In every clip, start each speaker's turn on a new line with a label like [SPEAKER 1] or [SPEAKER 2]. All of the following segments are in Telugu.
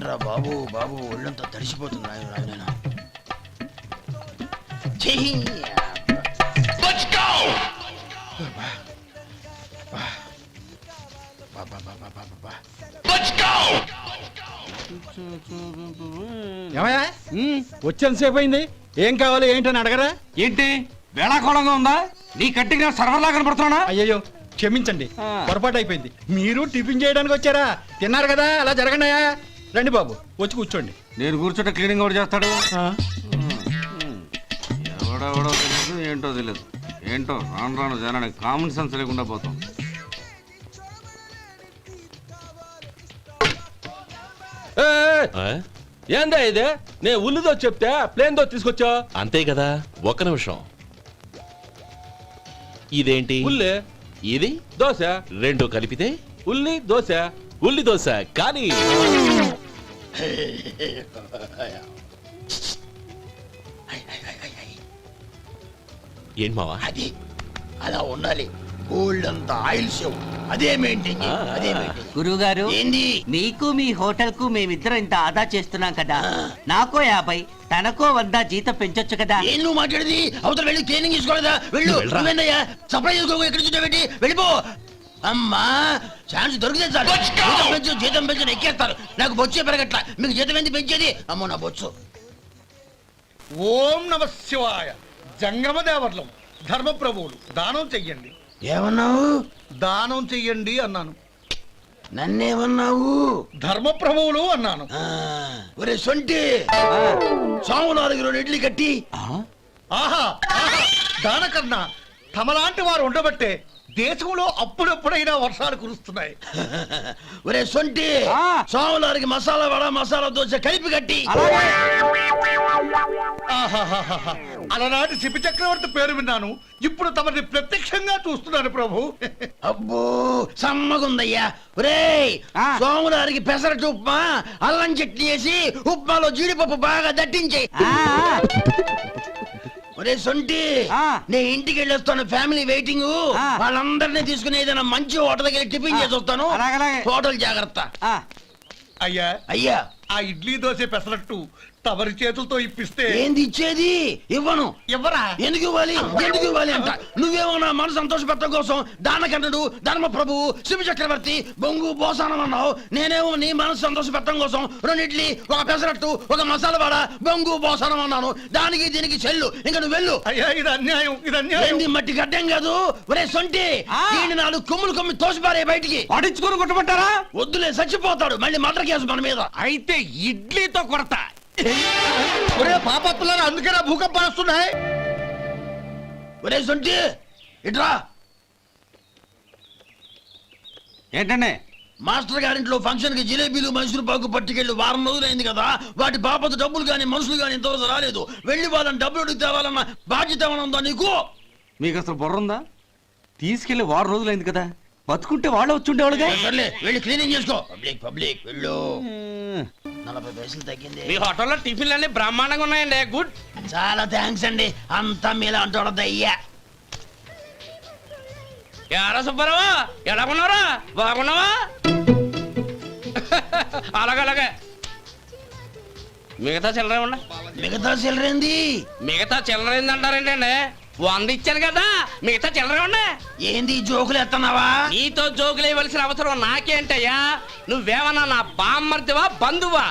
[SPEAKER 1] ఏంట్రా బాబు బాబు ఒళ్ళంతా తడిసిపోతుంది నాయన.
[SPEAKER 2] వచ్చేంత సేపు అయింది, ఏం కావాలి ఏంటని అడగరా?
[SPEAKER 3] ఏంటి వేళాకోళంగా ఉందా? నీ కట్టికి నా సర్వర్లా కనపడుతున్నా?
[SPEAKER 2] అయ్యయ్యో క్షమించండి, పొరపాటు అయిపోయింది. మీరు టిఫిన్ చేయడానికి వచ్చారా? తిన్నారు కదా, అలా జరగండియా. రండి బాబు, వచ్చి కూర్చోండి.
[SPEAKER 3] నేను కూర్చుంటే క్లీనింగ్ కూడా చేస్తాడు. ఎవడెవడో తెలియదు, ఏంటో తెలియదు. ఏంటో రాను రాను జనానికి కామన్ సెన్స్ లేకుండా పోతాం.
[SPEAKER 4] ఏందా ఇదే? నే ఉల్లిదో చెప్తే ప్లేన్ దో తీసుకొచ్చా అంతే కదా. ఒక్క నిమిషం. ఇదేంటి? ఉల్లి. ఇది దోశ. రెండు కలిపితే ఉల్లి దోశ. ఉల్లి దోశ కానీ ఏంటి మావా?
[SPEAKER 1] అది అలా ఉండాలి. గోల్డ్ అంతా ఆయిల్ షో అదే మెయింటైన్ అదే మెయింటైన్.
[SPEAKER 5] గురువుగారు,
[SPEAKER 1] ఏంది?
[SPEAKER 5] మీకు మీ హోటల్ కు మేమిద్దరం ఇంత ఆదా చేస్తున్నాం కదా, నాకో 50 తనకో 100 జీతం పెంచొచ్చు కదా.
[SPEAKER 1] ఏం నువ్వు మాట్లాడేది? అవతల వెళ్ళి ట్రైనింగ్ తీసుకోలేదా? వెళ్ళు. నువ్వేందయ్యా సప్లై చేసుకో, ఎక్కడి నుంచి పెట్టి వెళ్ళిపో. అమ్మా ఛాన్స్ దొరికితే చాలు. జీతం పెంచు ఎక్కేస్తారు. నాకు బొచ్చే పెరగట్ల. మీకు జీతం ఎందుకు పెంచేది? అమ్మో నా బొచ్చు.
[SPEAKER 2] ఓం నమ శివాయ. జంగమ దేవర్లం ధర్మప్రభువులు దానం చెయ్యండి.
[SPEAKER 1] ఏమన్నావు?
[SPEAKER 2] దానం చెయ్యండి అన్నాను.
[SPEAKER 1] నన్నేమన్నావు?
[SPEAKER 2] ధర్మప్రభువులు అన్నాను.
[SPEAKER 1] ఒరే సొంటి, సాములు 4 ఇడ్లీ కట్టి.
[SPEAKER 2] ఆహా దానకన్నా తమలాంటి వారు ఉండబట్టే దేశంలో అప్పుడెప్పుడైనా వర్షాలు కురుస్తున్నాయి.
[SPEAKER 1] ఒరే సొంటి, సాములారికి మసాలా వడ మసాలా దోశ కలిపి కట్టి.
[SPEAKER 2] అలనాటి శిపి చక్రవర్తి పేరు విన్నాను, ఇప్పుడు తమని ప్రత్యక్షంగా చూస్తున్నాను ప్రభు.
[SPEAKER 1] అబ్బో సమ్మగుందయ్యా. ఒరే సోములారికి పెసరట్టు ఉప్మా అల్లం చట్నీ వేసి ఉప్మాలో జీడిపప్పు బాగా దట్టించే. ఒరే సొంటి, నేను ఇంటికి వెళ్ళొస్తాను. Family waiting. వాళ్ళందరినీ తీసుకుని ఏదైనా మంచి హోటల్ దగ్గర టిఫిన్ చేసి వస్తాను. హోటల్ జాగ్రత్త.
[SPEAKER 2] అయ్యా
[SPEAKER 1] అయ్యా,
[SPEAKER 2] ఆ ఇడ్లీ దోశ పెసరట్టు తమరి చేతులతో ఇప్పిస్తే.
[SPEAKER 1] ఏంది ఇచ్చేది? ఇవ్వను.
[SPEAKER 2] ఇవ్వరా?
[SPEAKER 1] ఎందుకు ఇవ్వాలి? ఎందుకు ఇవ్వాలి అంట. నువ్వేమన్నా మన సంతోష పెట్టడం కోసం దానకంటుడు ధర్మ ప్రభువు శివ చక్రవర్తి బొంగు బోసానం అన్నావు. నేనేమో నీ మనసు సంతోష పెట్టడం కోసం 2 ఇడ్లీ, 1 పెసరట్టు, 1 మసాలా వడ, బొంగు బోసానం అన్నాను. దానికి దీనికి చెల్లు. ఇంకా నువ్వు వెళ్ళు.
[SPEAKER 2] అయ్యా ఇది అన్యాయం, ఇది అన్యాయం.
[SPEAKER 1] ఏంది మట్టి గడ్డం కాదు. ఒరే సొంటి, ఈయన 4 కొమ్మి తోసిపారే బయటికి.
[SPEAKER 3] పడించుకొని కొట్టమంటారా?
[SPEAKER 1] వద్దులే, చచ్చిపోతాడు. మళ్ళీ మర్డర్ కేసు మన మీద.
[SPEAKER 3] అయితే ఇడ్లీతో కొడతా.
[SPEAKER 2] ఒరే పాపత్తులారా, అందుకేనా భూకంపాలు వస్తున్నాయి?
[SPEAKER 1] ఒరే సొంటి ఇట్రా.
[SPEAKER 3] ఏంటండి?
[SPEAKER 1] మాస్టర్ గారింట్లో ఫంక్షన్ కి జిలేబీలు మైసూరు పాకు పట్టుకెళ్ళి 1 వారం రోజులైంది కదా. వాటి బాపత డబ్బులు గాని మనుషులు గాని ఇంతవరకు రాలేదు. వెళ్ళి వాళ్ళని డబ్బులు అడిగి తేవాలన్న బాధ్యత ఏమైనా ఉందా నీకు?
[SPEAKER 3] మీకు అసలు బుర్ర ఉందా? తీసుకెళ్లి 1 వారం రోజులైంది కదా, బతుకుంటే వాళ్ళు వచ్చి ఉండేవాళ్ళుగా.
[SPEAKER 1] సర్లే, వెళ్ళి క్లీనింగ్ చేసుకో. పబ్లిక్ వెళ్ళు. 40 పైసలు తగ్గింది.
[SPEAKER 6] మీ హోటల్లో టిఫిన్లు అన్ని బ్రహ్మాండంగా ఉన్నాయండి. గుడ్.
[SPEAKER 1] చాలా థ్యాంక్స్ అండి. అంతా మీలా అంటాడు అయ్యా.
[SPEAKER 6] ఎరా సుబ్బారావు, ఎలా ఉన్నారా? బాగున్నావా? అలాగే మిగతా చిల్లర ఉండ.
[SPEAKER 1] మిగతా చిల్లరేంది?
[SPEAKER 6] మిగతా చిల్లర ఏందంటారేంటండి? 100 ఇచ్చాను కదా, మిగతా చిల్లర ఉండే.
[SPEAKER 1] ఏంది జోకులు ఎత్తన్నావా?
[SPEAKER 6] నీతో జోకులు ఇవ్వాల్సిన అవసరం నాకేంటయ్యా? నువ్వేమన్నా నా బామ్మర్దివా బంధువా?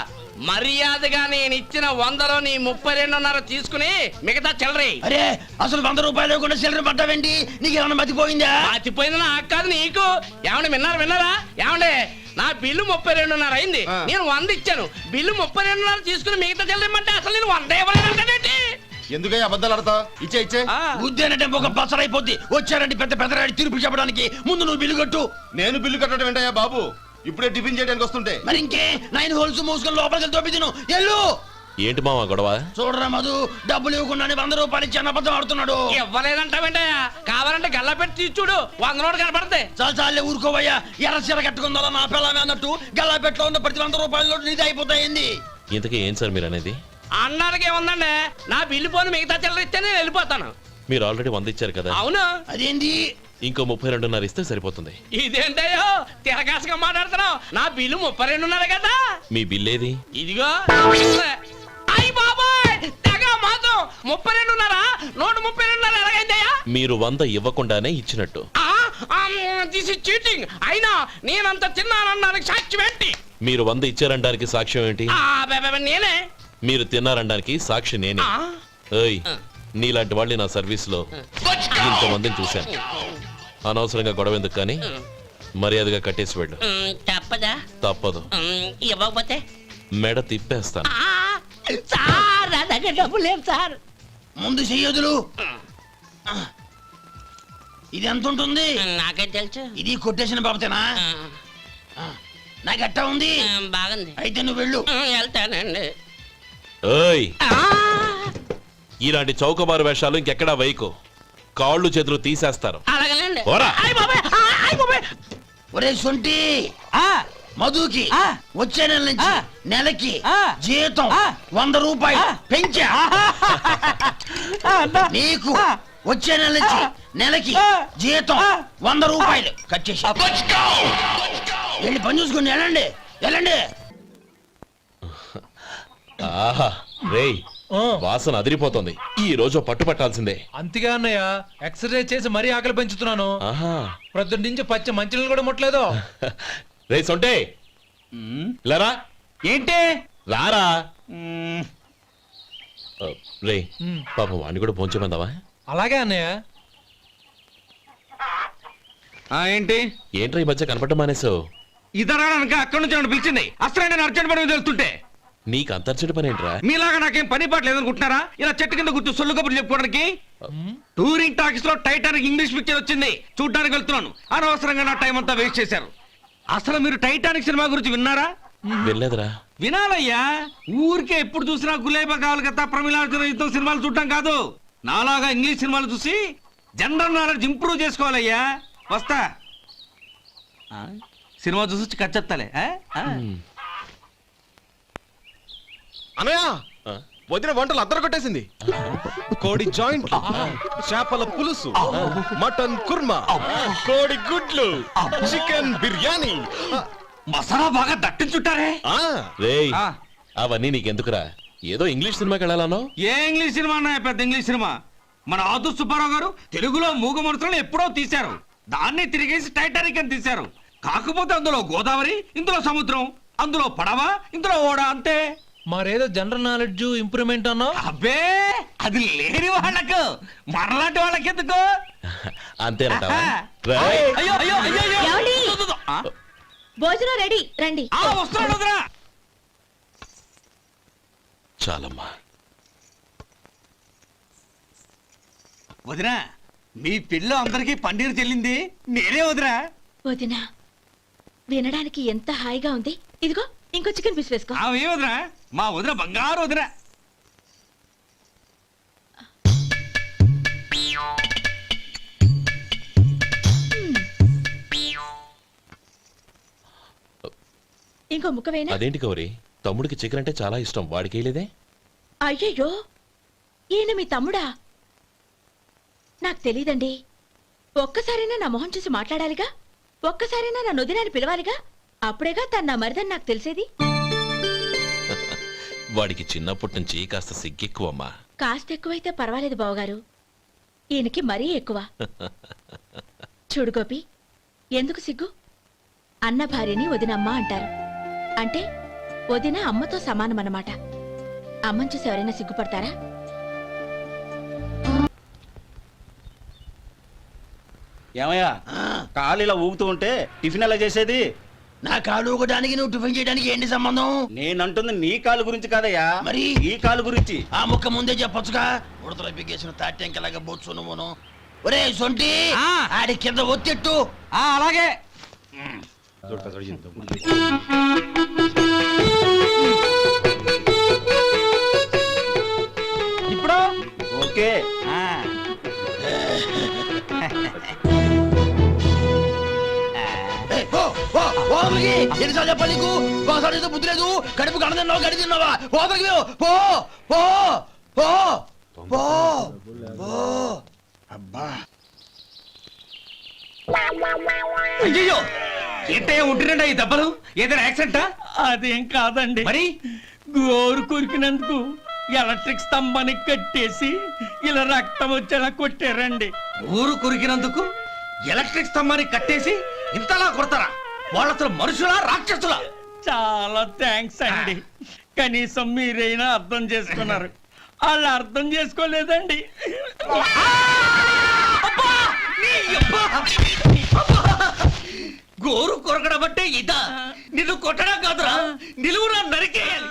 [SPEAKER 6] మర్యాదగా నేను ఇచ్చిన 100లో నీ 32.5 తీసుకుని మిగతా చిల్లరే.
[SPEAKER 1] అరే అసలు 100 రూపాయలు లేకుండా చిల్లర పడ్డావేంటి? నీకేమన్నా మతిపోయిందా?
[SPEAKER 6] మతిపోయింది నాకు కాదు, నీకు. ఏమండి విన్నారా? ఏమండి నా బిల్లు 32.5 అయింది. నేను 100 ఇచ్చాను. బిల్లు 32.5 తీసుకుని మిగతా చిల్లరమంటే అసలు నేను 100 ఇవ్వలేదంటే
[SPEAKER 4] ఎందుకయ్యా అబద్ధాలు ఆడతావు? ఇచ్చే
[SPEAKER 1] బుద్ధేనంటే ఒక పసరైపోద్ది. వచ్చారంటే పెద్దరాడి తీర్పు చెప్పడానికి ముందు నువ్వు బిల్లు కట్టు.
[SPEAKER 4] నేను బిల్లు కట్టడం ఏంటయ్యా బాబు? ఇప్పుడే టిఫిన్ చేయడానికి వస్తుంటే.
[SPEAKER 1] మరి ఇంకే 9 హోల్స్ మూసుకొని లోపలికి తోపి తిను. ఎల్లు.
[SPEAKER 4] ఏంటి మావా గొడవ?
[SPEAKER 1] చూడరా మధు, డబ్బులు ఇవ్వకుండానే 100 రూపాయలు ఇచ్చి అబద్ధం ఆడుతున్నాడు.
[SPEAKER 6] ఇవ్వలేదంటావేంటయ్యా? కావాలంటే గల్లా పెట్టి తీసి చూడు, 100 నోటు కనపడతాయి.
[SPEAKER 1] చాలే ఊరుకోవయ్యా. ఎర్ర చీర కట్టుకుందా నా పిల్లమే అన్నట్టు గల్లాపెట్లో ఉన్న ప్రతి 100 రూపాయలు నీది అయిపోతాయింది.
[SPEAKER 4] ఇంతకీ ఏం సార్ మీరు అనేది?
[SPEAKER 6] అన్నానికి ఏముందండి, నా బిల్లు పోను మిగతా చిల్లర ఇస్తే నేను వెళ్ళిపోతాను.
[SPEAKER 4] మీరు ఆల్రెడీ 100 ఇచ్చారు కదా.
[SPEAKER 6] అవును.
[SPEAKER 1] అదేంటి?
[SPEAKER 4] ఇంకో 32.5 ఇస్తే సరిపోతుంది.
[SPEAKER 6] ఇదేంటయ్యో తిరగాసుగా మాట్లాడుతున్నావు? నా బిల్లు 32.5 కదా.
[SPEAKER 4] మీ బిల్ ఏది?
[SPEAKER 6] ఇదిగో. అయ్య బాబాయ్ తెగ మాతో 32.5 132.5 ఎలాగైందయ్యా?
[SPEAKER 4] మీరు 100 ఇవ్వకుండానే ఇచ్చినట్టు.
[SPEAKER 6] This is cheating. అయినా నేనంత తిన్నానన్నానికి సాక్ష్యం ఏంటి?
[SPEAKER 4] మీరు 100 ఇచ్చారనడానికి సాక్ష్యం ఏంటి?
[SPEAKER 6] నేనే.
[SPEAKER 4] మీరు తిన్నారనడానికి సాక్షి నేనే. ఏయ్, నీలాంటి వాళ్ళని నా సర్వీస్ లో ఇంతమందిని చూశాను. అనవసరంగా గొడవ ఎందుకు కానీ మర్యాదగా కట్టేసి వెళ్ళు.
[SPEAKER 6] తప్పదా?
[SPEAKER 4] తప్పదు.
[SPEAKER 6] ఇవ్వకపోతే
[SPEAKER 4] మెడ తిప్పేస్తాను.
[SPEAKER 6] సార్ నా దగ్గర డబ్బు లేదు సార్.
[SPEAKER 1] ముందు చెయ్యదులు. ఇది ఎంత ఉంటుంది?
[SPEAKER 6] నాకే తెలుసు.
[SPEAKER 1] ఇది కొట్టేసిన బాబతేనా? నాకు ఎట్టా ఉంది?
[SPEAKER 6] బాగుంది.
[SPEAKER 1] అయితే నువ్వు వెళ్ళు.
[SPEAKER 6] వెళ్తానండి.
[SPEAKER 4] ఏయ్, ఇలాంటి చౌకబారు వేషాలు ఇంకెక్కడా వైకు. కాళ్ళు చేతులు తీసేస్తారు.
[SPEAKER 6] అలాగేనండి.
[SPEAKER 4] పోరా.
[SPEAKER 1] ఒరే సొంటి, మధుకి వచ్చే నెల నుంచి నెలకి జీతం 100 రూపాయలు పెంచా. నీకు వచ్చే నెల నుంచి నెలకి జీతం 100 రూపాయలు కట్ చేసి వెళ్ళి పని చూసుకుని వెళ్ళండి వెళ్ళండి.
[SPEAKER 4] ఆహా రేయ్, వాసన అదిరిపోతుంది. ఈ రోజు పట్టుపట్టాల్సిందే.
[SPEAKER 7] అంతగా అన్నయ్య ఎక్సర్సైజ్ చేసి మరీ ఆకలి పెంచుతున్నాను.
[SPEAKER 4] ఆహా,
[SPEAKER 7] ప్రొద్దున నుంచి పచ్చి మంచినీళ్ళు కూడా ముట్టలేదు.
[SPEAKER 4] రే సొంటే, లరా
[SPEAKER 3] ఏంటి?
[SPEAKER 4] రారా. రే పాపం వాడిని కూడా పోంచమందావా?
[SPEAKER 7] అలాగే అన్నయ్య.
[SPEAKER 3] ఏంటి?
[SPEAKER 4] ఏంట్రా ఈ మధ్య కనపడడం మానేసావు?
[SPEAKER 3] ఇదరా అక్కడి నుంచి నన్ను పిలిచింది. అసలు నేను అర్జెంట్ పని తెలుస్తుంటే
[SPEAKER 4] నీకు అంతర్చడి పని ఏంట్రా?
[SPEAKER 3] మీలాగా నాకేం పని పాట లేదనుకుంటున్నారా? ఇలా చెట్టు కింద కూర్చో సొల్లు కబుర్లు చెప్పుకోవడానికి. టూరింగ్ టాకీస్ లో టైటానిక్ ఇంగ్లీష్ పిక్చర్ వచ్చింది, చూడ్డానికి వెళ్తున్నాను. అనవసరంగా నా టైం అంతా వేస్ట్ చేశారు. అసలు మీరు టైటానిక్ సినిమా గురించి విన్నారా?
[SPEAKER 4] వెళ్ళలేదురా.
[SPEAKER 3] వినాలయ్యా. ఊరికే ఎప్పుడు చూసినా గులేబా కావాలి కదా ప్రమిళార్జున యుద్ధం సినిమాలు చూడటం కాదు. నాలాగా ఇంగ్లీష్ సినిమాలు చూసి జనరల్ నాలెడ్జ్ ఇంప్రూవ్ చేసుకోవాలయ్యా. వస్తా. సినిమా చూసి కచ్చెత్తాలే.
[SPEAKER 8] అనయా,
[SPEAKER 4] ఆ?
[SPEAKER 8] వదిన వంటలు అద్దరు కొట్టేసింది. కోడి జాయింట్, చేపల పులుసు, మటన్ కుర్మా, కోడి గుడ్లు, చికెన్ బిర్యానీ.
[SPEAKER 3] మసాలా బాగా దట్టించుంటారే.
[SPEAKER 8] ఆ,
[SPEAKER 4] రేయ్, అవన్నీ నీకెందుకురా? ఏదో ఇంగ్లీష్ సినిమాకి వెళ్ళాలనో?
[SPEAKER 3] ఏ ఇంగ్లీష్ సినిమా అన్నాయా? పెద్ద ఇంగ్లీష్ సినిమా. మన ఆదు సుబ్బారావు గారు తెలుగులో మూగమరుతులను ఎప్పుడో తీశారు. దాన్ని తిరిగేసి టైటానిక్ అని తీశారు. కాకపోతే అందులో గోదావరి, ఇందులో సముద్రం, అందులో పడవ, ఇందులో ఓడ, అంతే.
[SPEAKER 7] మరేదో జనరల్ నాలెడ్జ్ ఇంప్రూవ్మెంట్ అన్నావు.
[SPEAKER 3] అబ్బే, అది లేని వాళ్ళకు మనలాంటి వాళ్ళకి ఎందుకు?
[SPEAKER 4] అంతేనంటావా?
[SPEAKER 3] ఆహా.
[SPEAKER 4] రేయ్,
[SPEAKER 3] అయ్యో అయ్యో అయ్యో అయ్యో.
[SPEAKER 9] ఏమండి?
[SPEAKER 3] ఆ?
[SPEAKER 9] భోజనం రెడీ రండి.
[SPEAKER 3] వస్తున్నాడు వదినా.
[SPEAKER 4] చాలమ్మా.
[SPEAKER 3] వదినా, మీ పిల్ల అందరికీ పన్నీరు చెల్లింది నేనే వదినా.
[SPEAKER 9] వదినా వినడానికి ఎంత హాయిగా ఉంది. ఇదిగో ఇంకో చికెన్ పీస్ వేసుకో.
[SPEAKER 3] ఏ వదినా? మా వదిన బంగారు వదినా.
[SPEAKER 9] ఇంకో ముక్క వేయనా?
[SPEAKER 4] అదేంటి గౌరీ, తమ్ముడికి చికెన్ అంటే చాలా ఇష్టం, వాడికి వేయలేదే?
[SPEAKER 9] అయ్యయ్యో, ఈయన మీ తమ్ముడా? నాకు తెలీదండి. ఒక్కసారైనా నా మొహం చూసి మాట్లాడాలిగా, ఒక్కసారైనా నా నొదినాన్ని పిలవాలిగా. అప్పుడేగా తన నా మరిదని నాకు తెలిసేది.
[SPEAKER 4] వాడికి చిన్నప్పటి నుంచి కాస్త సిగ్గెక్కువమ్మా.
[SPEAKER 9] కాస్త ఎక్కువైతే పర్వాలేదు బావగారు, ఈయనకి మరీ ఎక్కువ. చూడు గోపి, ఎందుకు సిగ్గు? అన్న భార్యని వదినమ్మ అంటారు. అంటే వదిన అమ్మతో సమానమన్నమాట. అమ్మని చూసి ఎవరైనా సిగ్గుపడతారా?
[SPEAKER 10] ఏమయ్యా, కాలు ఇలా ఊగుతూ ఉంటే టిఫిన్ ఎలా చేసేది?
[SPEAKER 1] నా కాలు ఊగడానికి నువ్వు టిఫిన్ చేయడానికి ఏంటి సంబంధం?
[SPEAKER 10] నేనంటుంది నీ కాలు గురించి కాదయ్యా,
[SPEAKER 1] మరి
[SPEAKER 10] ఈ కాలు గురించి.
[SPEAKER 1] ఆ ముక్క ముందే చెప్పొచ్చుగా. ఉడతలో బిగ్గేసిన తాట్యంకలాగా బొచ్చు నువ్వును. ఒరే సొంటి, ఆడి కింద ఒత్తిట్టు.
[SPEAKER 3] అలాగే. ఇప్పుడు
[SPEAKER 10] ఓకే.
[SPEAKER 1] ఎన్నిసార్లు చెప్పాలి నీకు? ఒకసారి బుద్ధి లేదు. కడుపు గడ తిన్నావు, గడి తిన్నావా? పోతకి పో పో పో పో పో. అబ్బా,
[SPEAKER 3] అయ్యో ఏంటయ్యా ఉంటున్నాడా ఈ దెబ్బలు ఏదైనా యాక్సిడెంటా?
[SPEAKER 6] అదేం కాదండి
[SPEAKER 3] మరి
[SPEAKER 6] గోరు కొరికినందుకు ఎలక్ట్రిక్ స్తంభానికి కట్టేసి ఇలా రక్తం వచ్చేలా కొట్టారండి.
[SPEAKER 3] ఊరు కురికినందుకు ఎలక్ట్రిక్ స్తంభాన్ని కట్టేసి ఇంతలా కొడతారా? వాళ్ళ అసలు మనుషులా రాక్షసులా?
[SPEAKER 6] చాలా థ్యాంక్స్ అండి. కనీసం మీరైనా అర్థం చేసుకున్నారు. వాళ్ళు అర్థం చేసుకోలేదండి.
[SPEAKER 3] గోరు కొరకడం అంటే ఇదా? నిన్ను కొట్టడం కాదురా, నిలువురా నరికేయాలి.